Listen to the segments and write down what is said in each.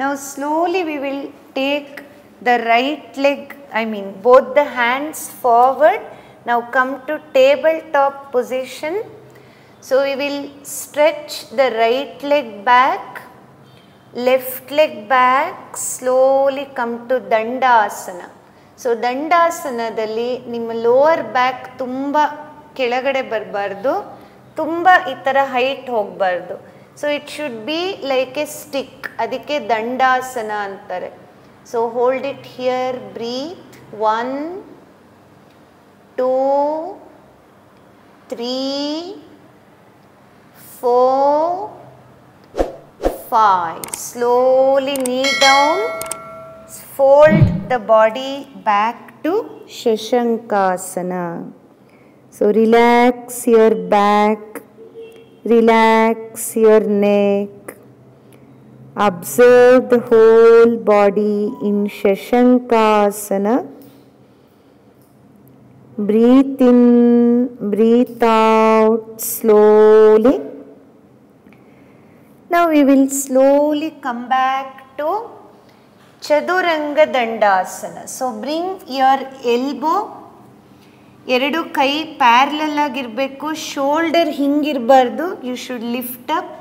Now slowly we will take the right leg, both the hands forward. Now come to tabletop position. So we will stretch the right leg back, left leg back, slowly come to Dandasana. So ದಂಡಾಸನದಲ್ಲಿ ನಿಮ್ಮ lower back ತುಂಬ ಕೆಳಗಡೆ ಬರಬಾರ್ದು, ತುಂಬ ಈ ಥರ height ಹೋಗಬಾರ್ದು. So it should be like a stick, ಅದಕ್ಕೆ ದಂಡಾಸನ ಅಂತಾರೆ. So hold it here, breathe. 1 2 3 4 5. Slowly knee down, fold the body back to Shashankasana. So relax your back, relax your neck. Observe the whole body in Shashankasana. Breathe in, breathe out slowly. Now we will slowly come back to Chaduranga Dandasana. So bring your elbow, ಎರಡು ಕೈ parallel ಆಗಿರಬೇಕು, shoulder ಹಿಂಗಿರಬಾರ್ದು. You should lift up,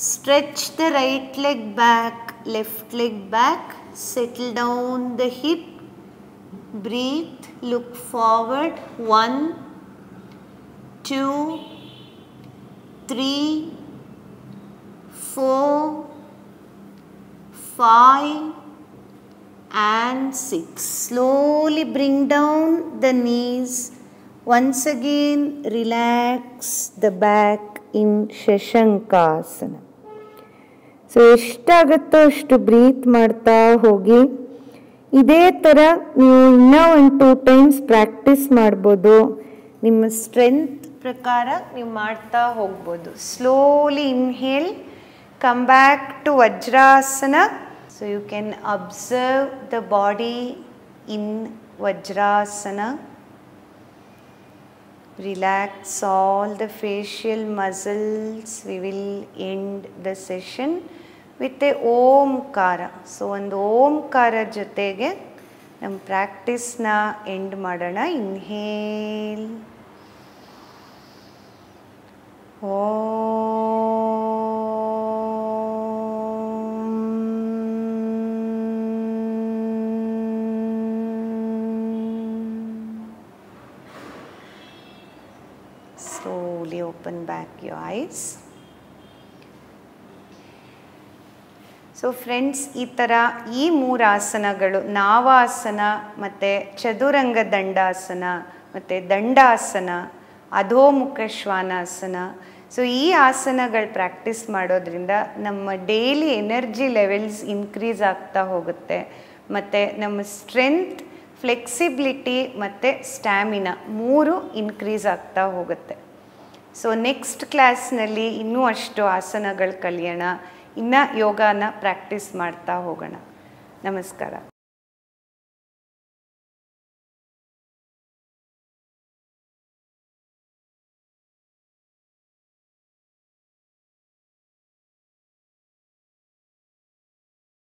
stretch the right leg back, left leg back, settle down the hip, breathe, look forward. 1 2 3 4 5 and 6. Slowly bring down the knees. Once again relax the back in Shashankasana. So ಎಷ್ಟಾಗುತ್ತೋ ಅಷ್ಟು breathe ಮಾಡ್ತಾ ಹೋಗಿ. ಇದೇ ಥರ ನೀವು ಇನ್ನೂ 1-2 times practice ಮಾಡ್ಬೋದು. ನಿಮ್ಮ ಸ್ಟ್ರೆಂತ್ ಪ್ರಕಾರ ನೀವು ಮಾಡ್ತಾ ಹೋಗ್ಬೋದು. Slowly inhale, come back to Vajrasana. So you can observe the body in Vajrasana. Relax all the facial muscles. We will end the session with a Omkara. So ಒಂದು ಓಂಕಾರ ಜೊತೆಗೆ ನಮ್ಮ ಪ್ರಾಕ್ಟೀಸ್ನ end ಮಾಡೋಣ. Inhale, slowly open back your eyes. So friends, ಈ ಥರ ಈ 3 ಆಸನಗಳು, ನಾವಾಸನ ಮತ್ತು ಚದುರಂಗ ದಂಡಾಸನ ಮತ್ತು ದಂಡಾಸನ, ಅಧೋಮುಖ ಶ್ವಾನಾಸನ. ಸೊ ಈ ಆಸನಗಳು ಪ್ರಾಕ್ಟೀಸ್ ಮಾಡೋದ್ರಿಂದ ನಮ್ಮ ಡೈಲಿ ಎನರ್ಜಿ ಲೆವೆಲ್ಸ್ ಇನ್ಕ್ರೀಸ್ ಆಗ್ತಾ ಹೋಗುತ್ತೆ ಮತ್ತು ನಮ್ಮ ಸ್ಟ್ರೆಂತ್, ಫ್ಲೆಕ್ಸಿಬಿಲಿಟಿ ಮತ್ತು ಸ್ಟ್ಯಾಮಿನಾ 3 ಇನ್ಕ್ರೀಸ್ ಆಗ್ತಾ ಹೋಗುತ್ತೆ. ಸೊ ನೆಕ್ಸ್ಟ್ ಕ್ಲಾಸ್ನಲ್ಲಿ ಇನ್ನೂ ಅಷ್ಟು ಆಸನಗಳು ಕಲಿಯೋಣ, ಇನ್ನು ಯೋಗನ ಪ್ರಾಕ್ಟೀಸ್ ಮಾಡ್ತಾ ಹೋಗೋಣ. ನಮಸ್ಕಾರ.